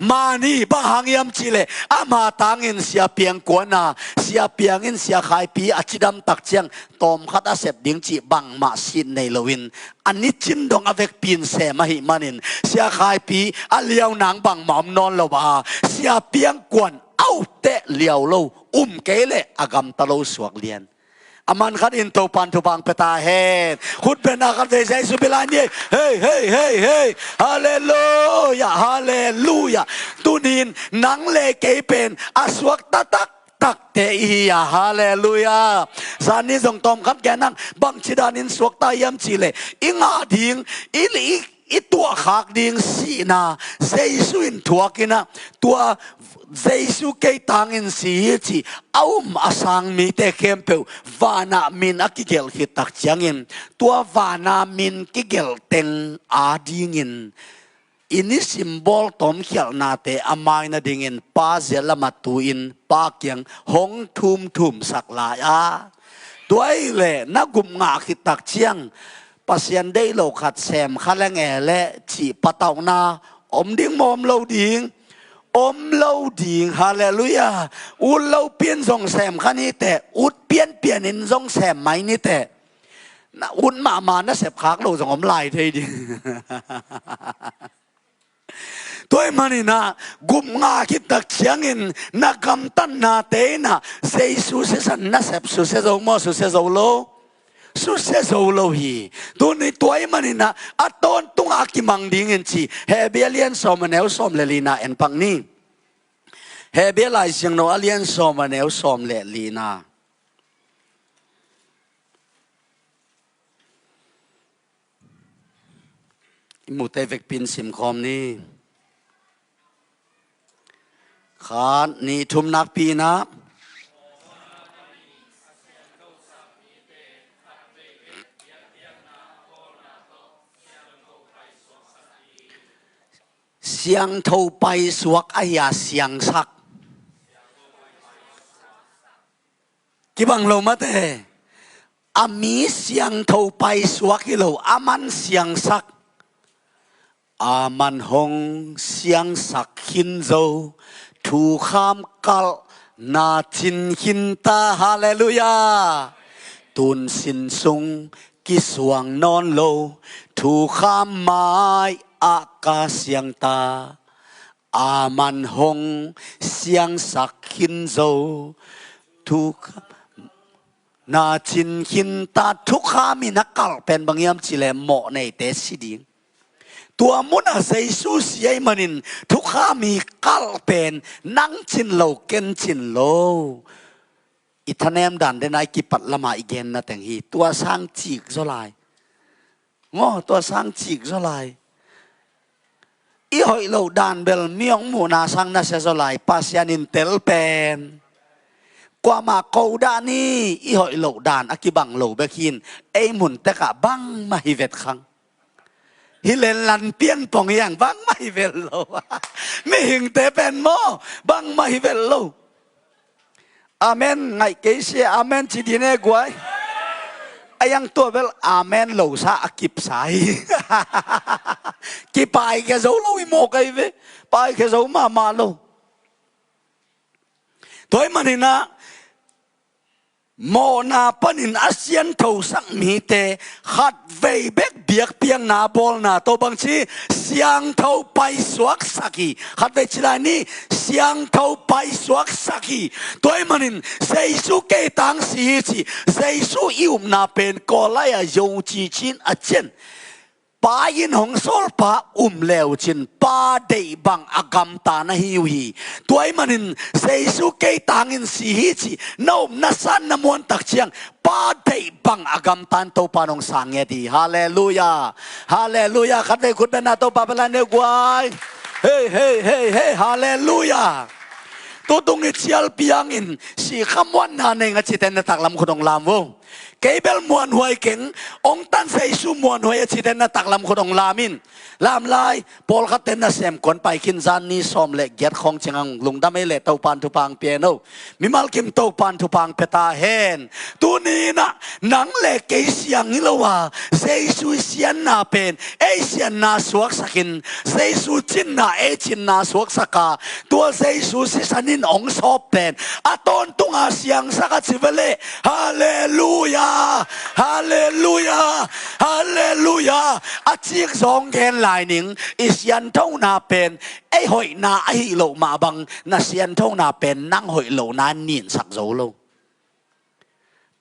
มานี่บางหางยามจิเลอามาตังอินเสียเปียงกวนนาเสียเปียงอินเสียขายปีอาจิดำตักเชียงตอมขัดอาเสบดิ้งจีบังมาสินในลวินอันนี้จินดงอเวกปีนเสมาหิมันินเสียขายปีอาเลียวนางบังหมอมนอนละว่าเสียเปียงกวนเอาเตะเลียวโลเกเลอากำตะโลสวกเลียน อามันขัดอินโตปันทุบังเปตาเฮนขุดเป็นอาคัดเวใจสุบิลานี่เฮ้เฮ้เฮ้เฮ้ฮาเลลูยาฮาเลลูยาตุนินนังเลเกเป็นอสวกตะตักตักเตอียาฮาเลลูยาสานิจงตอมขัดแกนังบังชิดานินสวกตายามจิเลอิงอาดิงอิลีอีตัวขากดิ่งสีนาเจสุอินทัวกินะตัวเจสุเกตังอินสีจีเอามาสังมีเตเข้มเปววานามินอักิเกลฮิตักจังอินตัววานามินกิเกลเต็งอาดิงอินอินิสิมบอลตอมเขียลนาเตอามายนาดิงอินปาเจลมาตูอินปาเกียงหงทุมสักลายาตัวไอเล่นักุมงาคิตักเชียงปัสยันได้โลขัดแซมข้าแรงแอและจีปะเตานาอมดิ้งมอมโลดิ้งอมโลดิ้งฮาเลลูยาอุลโลเปลี่ยนทรงแซมข้านี้แต่อุดเปลี่ยนอินทรงแซมไหมนี่แต่อุดมานะเสพขากโลทรงอมลายเทียดิตัวมันนี่นะกุมงาคิดตักเชียงอินนักกำตันนาเตนะเซซูเซสันนะเสพสุเซโซมอสุเซโซโลสุเซโซโลฮีตัวนี้ตัวมันนี่นะอัตโตนตุงอากิมังดิ้งอินชีเฮเบียเลียนสมเนวสมเลลีนาเอ็นปังนี้เฮเบียไลเซียงโนอเลียนสมเนวสมเลลีนามุเตเวกปินสิมคอมนี้ขาดนี่ทุมนักปีนะเสียงเท่าไปสวกอายาเสียงสักกี่บังโลมาเตอามีเสียงเท่าไปสวกกิโลอามันเสียงสักอามันหงเสียงสักหินโจถูกข้ามกัลนาจินหินตาฮาเลลูยาตุนสินซุงกิสวงนอนโลถูกข้ามไม้อากาศเสียงตาอามันหงเสียงสักหินโจถูกนาจินหินตาทุกข้ามีนักกัลเป็นบางยามจิเลโมในเตสิดิงตัวมุนอาศัยสู้เสียมันินทุกข้ามีกัลเป็นนั่งจินโลเกนจินโลอิทานเนมดันเดนายกิปัตละมาอีเกนนะแต่งฮีตัวสร้างจีกโซลายง้อตัวสร้างจีกโซลายอีหอยโลดานเบลเมียงมูนาสังนาเซโซลายปัสยานินเตลเป็นกว่ามาโกดานีอีหอยโลดานอากิบังโลเบคินไอหมุนแต่กะบังมาฮิเวตคังฮิเลนลันเปียนปองอย่างบังไม่เวลโลไม่หิงเตเป็นโมบังไม่เวลโลอาเมนไงเกษีอาเมนจีดีเน่กวยไอยังตัวเวลอาเมนโลซาอกิบสายกี่ไปแค่โซโลวิโมกไอเวไปแค่โซมาโลตัวมันนี่นะโมนาปนินอาเซียนเท่าสังมีเตขัดเวเบกเบียกเพียงนาบอลนาตัวบางทีเสียงเท่าไปสวกสักีขัดเวชิลานี่เสียงเท่าไปสวกสักีตัวมันนินเซซูเกตังสีจีเซซูอิวนาเป็นกอลายยงจีชินอาเจนป้ายินหงโซลป้าเลวจินป้าเดบังอากามตานะฮิวฮีตัวมันนินเซซูเกตังอินสีจีน้อมนัสันนมวนตักเชียงป้าเดบังอากามตันโตปานองสังเงดีฮาเลลูยาฮาเลลูยาขัดเวขุดเป็นนาโตปาเปลานเนกวายเฮ้เฮ้เฮ้เฮ้ฮาเลลูยาตัวตรงนี้เชียลปียงอินสีคำวันนาเนงอจิตเนตักลำขุดองลามวงเกเบลมวนหวยเก่งองตันเซซูมวนหวยอจิตเนตักลำขุดองลามินลามลายพอลขัดเตนนาเซมคนไปขินจานนี้สมเล็กเกียรของเชียงลุงดำไม่เล็เต้าปันทุพังเปียโนมิมัลกิมเต้าปันทุพังเปตาเฮนตัวนี้นะหนังเล็กเกยเสียงนี่ละว่าเซซูเสียนนาเป็นเอเสียนนาสวกสกินเซซูจินนาเอจินนาสวกสกาตัวเซซูสิสันินองสอบเป็นอาตอนตุงอาเสียงสักจิเวเลฮาเลลูยาฮาเลลูยาฮาเลลูยาอาจิกสองแกนลายหนิงอิสยันเท่านาเป็นไอหอยนาไอโลมาบังนาเสียนเท่านาเป็นนั่งหอยโลนานินสักโซโล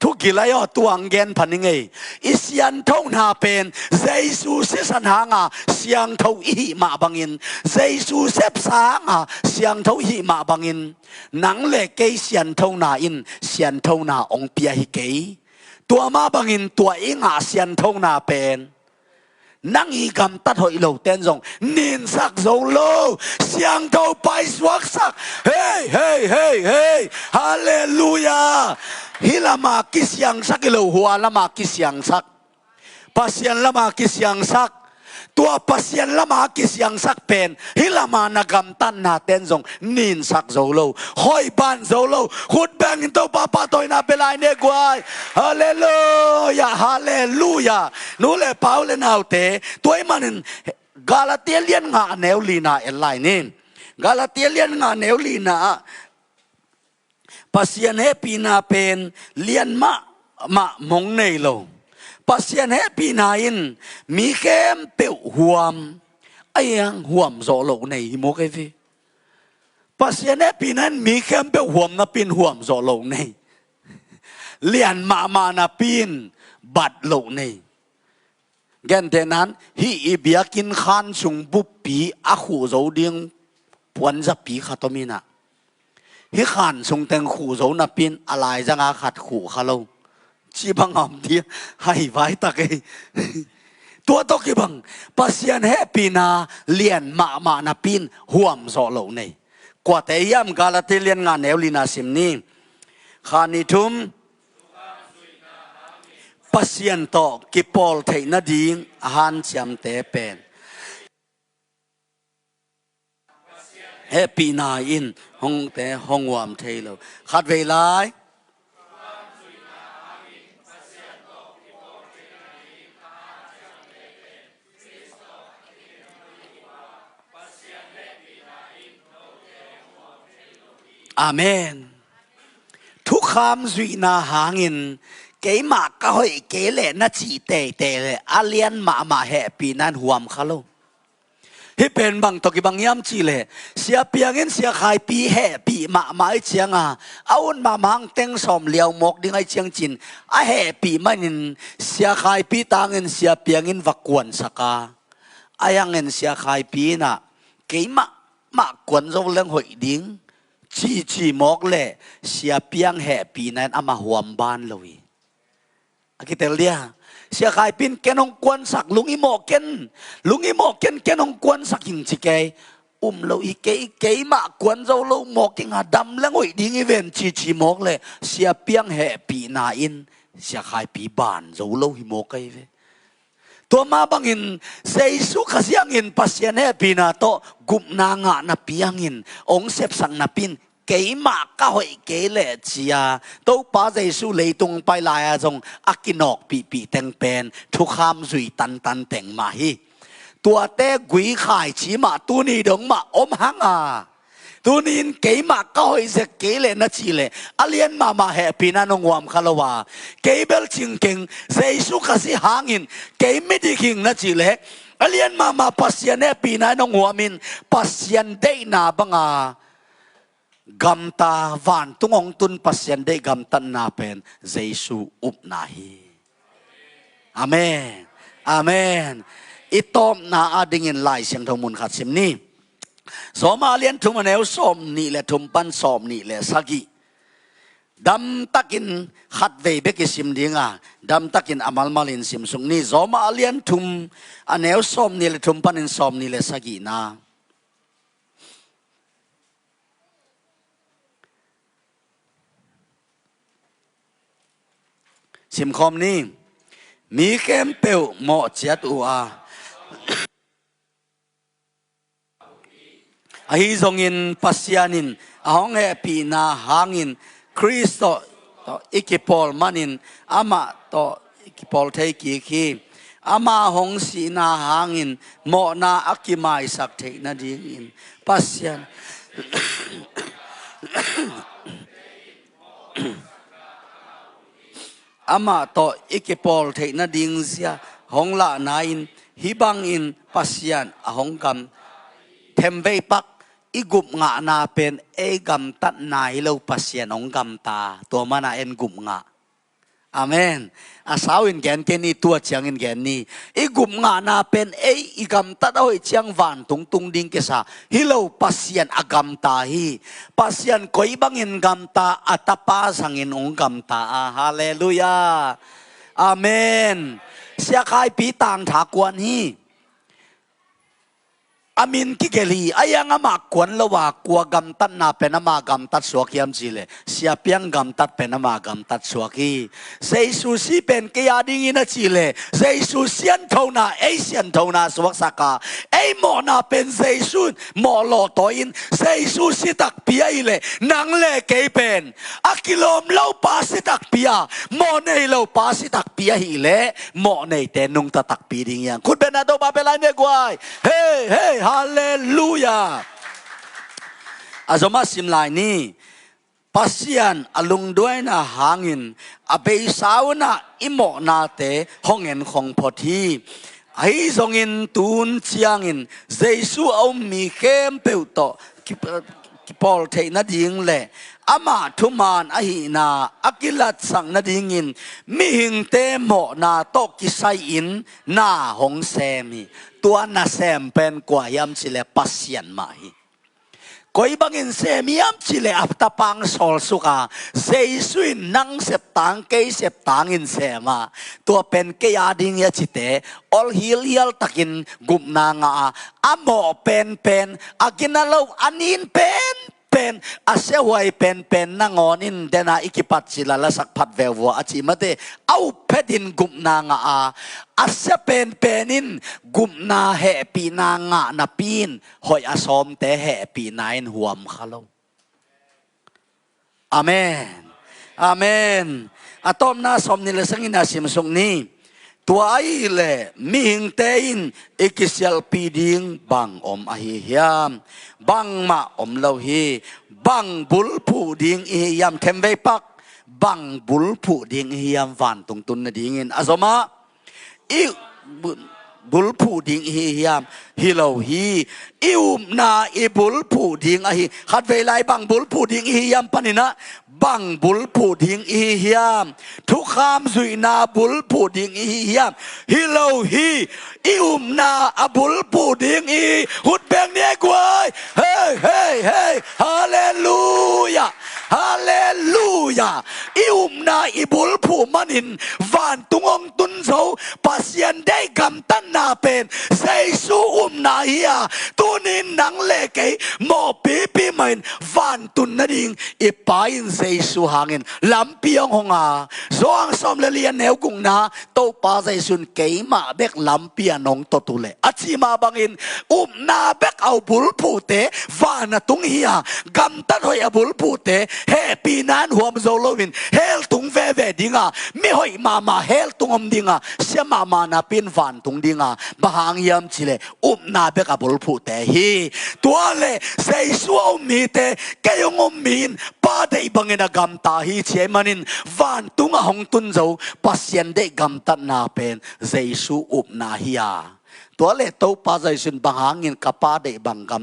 ทุกิไลอตัวอังเกนพันนิงเออิสยันทงนาเป็นเจสุเสสันหางาเสียงเท่าอีมาบังอินเจสุเสพสางาเสียงเท่าอีมาบังอินนังเล็กเกยเสียนเท่านาอินเสียนเท่านาองเปียฮิเกยตัวมาบังอินตัวอิงาเสียนเท่านาเป็นนังอีกำตัดหอยโลเต้นจงนินสักโซโลเสียงเท่าไปสวักสักเฮ้เฮ้เฮ้เฮ้ฮาเลลูยาฮิลามากิสยังสักกิโลหัวละมากิสยังสักปัสยันละมากิสยังสักตัวปัสยันละมากิสยังสักเป็นฮิลามานากำตันนาเต้นจงนินสักโซโลหอยบานโซโลขุดแบงอินโตปาปาโตยนาเปลายเนกวายฮาเลลูยาฮาเลลูยานูเลเปาเลนาวเตตัวมันกาลาเตียเลียนงาเนวลีนาเอลไลนี่กาลาเตียเลียนงาเนวลีนาปัสยันเฮปีนาเป็นเลียนมะมงเนโลปัสยันเฮปีนาอินมีเข้มเปียวหัวมไอ้ยังหัวมโซโลในหิมกไอ้ฟีปัสยันเฮปีนั้นมีเข้มเปียวหัวมนับเป็นหัวมโซโลในเลียนมานับเป็นบัดโลในแกนเทนั้นฮีอีเบียกินขันสุงบุปปีอาคูโซเดียงปวนจะปีขัดตมินะฮิขันทรงแต่งขู่โซนับเป็นอะไรจะงาขัดขู่เขาเราชีบังอมเดียให้ไว้ตะเกตัวตกิบังปัสยันเฮปีนาเลียนมานับเป็นห่วมโซโลนี่กว่าแต่ยามกาลเตเลียนงานเนวลินาซิมนี้ขานิทุมปัสยันโตกิปอลเทนดิงฮันจำเตเป็นเฮปีนาอินห้องแต่ห้องวามเทโลขัดเวลาอาเมนทุกคำสุยนาหางินเก๋มากก็ให้เก๋เล่นนัจีเตเลยอาเลียนมาแฮปีนั้นหวมเขาโลฮิเป็นบางตกิบางยามจีเลยเสียเปียงินเสียขายปีแฮปีมาไอเชียงเอาอุ่นมามังเต็งสมเลียวมกดิ้งไอเชียงจินอาแฮปีมันนินเสียขายปีตางินเสียเปียงินวักวนสักาอายังงินเสียขายปีน่ะเก๋มากวนโซเลี้ยงหอยดิ้งจีมอกเล่เสียเปียงแห่ปีนั้นอามาหวมบ้านเลยอากิเตเลียเสียขายปีนแกนองกวนสักลุงอีโมเกนแกนองกวนสักยิงจิเกเราอีเกมากวนเราเราหมอกยังหาดำแล้วงอยดิ้งอีเวนจีมอกเล่เสียเปียงแห่ปีนาอินเสียขายปีบ้านเราเราหิโมกไอเวตัวมาบังอินเซซุขเสียงอินปัสยันเฮปีนาโตกุมนางานาปียงอินองเสพสังนาปินเกยมากก็หอยเกยเลจียตัวป้าเซซุเลยตรงไปลายจงอากินอกปีแตงเป็นทุกคำสุยตันแต่งมาฮีตัวเต้กุยขายชีมาตัวนี้ดงมาอมหังตัวนี้เกยมากก็หอยเสกเกยเลนัจีเลอเลียนมาแฮปีนานงวามคารวาเกยเบลจิงเก่งเซซุขสิหางินเกยไม่ดีคิงนัจีเลอเลียนมาปัสยันเฮปีนานงวามินปัสยันเดนาบังกัมตาวันตุงองตุนปัสยันเดกัมตันนาเป็นเยซูอุปนาฮีอาเมนอาเมนอิตอมนาอดิ่งอินไลเสียงทงมุนขัดสิมนี้สมาเลียนทุมันเอวสอมนี่แหละทุมปันสอมนี่แหละสักีดำตักินขัดเวเบกิสิมดิงดำตักินอามัลมาลินสิมสุงนี่สมาเลียนทุมอันเอวสอมนี่แหละทุมปันอินสอมนี่แหละสักีนาสิมคอมนี่มีเกมเปลหมอเจียตัวฮิซงอินปัสยานินห้องเอปีนาหางินคริสโตอิกิปอลมันินอามาโตอิกิปอลเทกิคีอามาหงสีนาหางินโมนาอักิมาอิสักเทนาดิงินปัสยานอามาโตอิกิปอลเทนาดิงเสียหงละนาอินฮิบังอินปัสยานหงกัมเทมเวปักอีกุมงานาเป็นเอกัมตัดนายเราปัสยันองกัมตาตัวมันเอ็นกุมงา อาเมนอาสาวอินแกนเกนี่ตัวเชียงอินแกนนี่อีกุมงานาเป็นอีกำตัดเอาไอเชียงวันตุงดิ้งเกษาฮิโลปัสยันอากำตาฮีปัสยันกอยบังอินกำตาอัตปาสังอินองกำตาฮาเลลูยาอาเมนเสียขายปีต่างถากวนฮีอามินกิเกลีอายังอามาควนละว่ากลัวกำตัดนาเป็นอามากำตัดสวกยามจีเลเสียเปียงกำตัดเป็นอามากำตัดสวกีเซซูซีเป็นกิยาดิ้งอินจีเลเซซูเซียนเท่านาเอเซียนเท่านาสวกสักาเอหมอนาเป็นเซซูนหมอลอตอินเซซูสิตักเปียเลนังเลเกเป็นอากิโลมเล่าปาสิตักเปียหมอในเล่าปาสิตักเปียฮิเลหมอในแต่นุงตะตักปีดิ้งยังคุณเป็นอาโตบาเปลายเมกวายเฮ้เฮ้ฮาเลลูยาอาจมาสิมลายนี้ปัสยันอลุงด้วยนะหางินอเบยสาวนะอิโมนาเตห้องเงินของพอทีไอ้ทรงอินตูนเชียงอินเจสูเอามีเข้มเปิวโตกิปอลเทนัดยิงเล่อามาทุมานอหินาอากิลัดสังนัดยิงอินมีหิงเตโมนาโตกิไซอินนาหงเซมีตัวนาเซมเป็นกว่ายามสิเลปัสยันมาฮีก็อีบังอินเซมียามสิเลอัปตาปังโซลสุกาเซซุยนังเสพตังเกยเสพตังอินเซมาตัวเป็นเกียดิงยาจิเตออลฮิลยัลตักินกุมนางาอโมเป็นอากินาโลอันอินเป็นอาเซวายเป็นนางอนินเดนาอิกิปัตสิลาละสักพัดเววอาจิมาเตเอาเพดินกุมนางาอาเซเป็นินกุมนาเฮปีนางานาปีนหอยอาสอมเตเฮปีนายนหัวมขลงอาเมนอาเมนอะตอมนาสมนิลสังอินาสิมสงนี้ตัวไอเล่มีหิงเตอินเอกิเซลปีดิงบังอมอหิยามบังมาอมเลาฮีบังบุลผู้ดิงอิยามเทมเวปักบังบุลผู้ดิงอิยามวันตุงตุนนดิงินอาสมาอีบุลผู้ดิงอิยามฮิโลฮีอิวนาอิบุลผู้ดิงอหิขัดเวไลบังบุลผู้ดิงอิยามปนินะบังบุลผู้ดิงอิยามทุกคำสุยนาบุลผู้ดิงอิยามฮิโลฮีอิวนาอบุลผู้ดิงอิหุดเบงเนียกวยเฮ้เฮ้เฮ้ฮาเลลูยาฮาเลลูยาอิวนาอิบุลผู้มันินวันตุงอมตุนโซปัสยันได้กำตันนาเป็นเซซูนาเฮียตุนินนังเลกโมปีมันวันตุนนดิงอีปายินเซซูหางินลำปียงหงาสว่างสมเลียนแนวกุงนาโตปาเซซุนเกยมาเบกลำปียนงตตุเลอชิมาบังอินนาเบกเอาบุลผู้เตวานตุงเฮียกำตันหอยบุลผู้เตเฮปีนันหัวมโซโลวินเฮลตุงเวดิงาไม่หอยมาเฮลตุงอมดิงาเสียมานาปินวันตุงดิงาบางยามชิเลนาเบกบุลผู้เตฮีตัวเลเซซัวมีเตเกยงอมมีนปาเดบังเงินกำตาฮีเชมันินวันตุงหงตุนโจปัสยันเดกำตันนาเป็นเซซูนาฮียาตัวเลโตปาใจสุนบางหางินกับปาเดบังกำ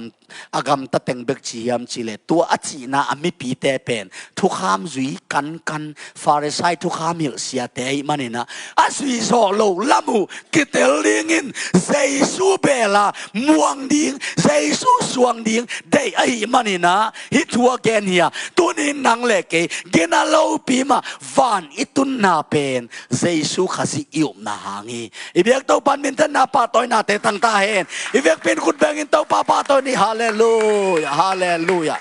อากำตัดเต็งเบกชียมชิเลตัวอจีนาอมิปีเตเป็นทุกขามจุยกันฟาริสัยทุกขามหิลเสียเตยมันนี่นะอาสุยโซโลลามูกิเตลลิงินเซซูเบลาม่วงดิงเซซูสวงดิงได้ไอมันนี่นะฮิตัวแกนเฮียตัวนี้นังเล็กเกนาโลปีมาวันอิตุนนาเป็นเซซูขสิอิวนาหางีอีเบียกตัวปันมินทันนาปาตอยนาเตตั้งตาเห็นอีเบียกเป็นคุณแบงอินตัวปาตอยนี่ฮาเลลูยาฮาเลลูยา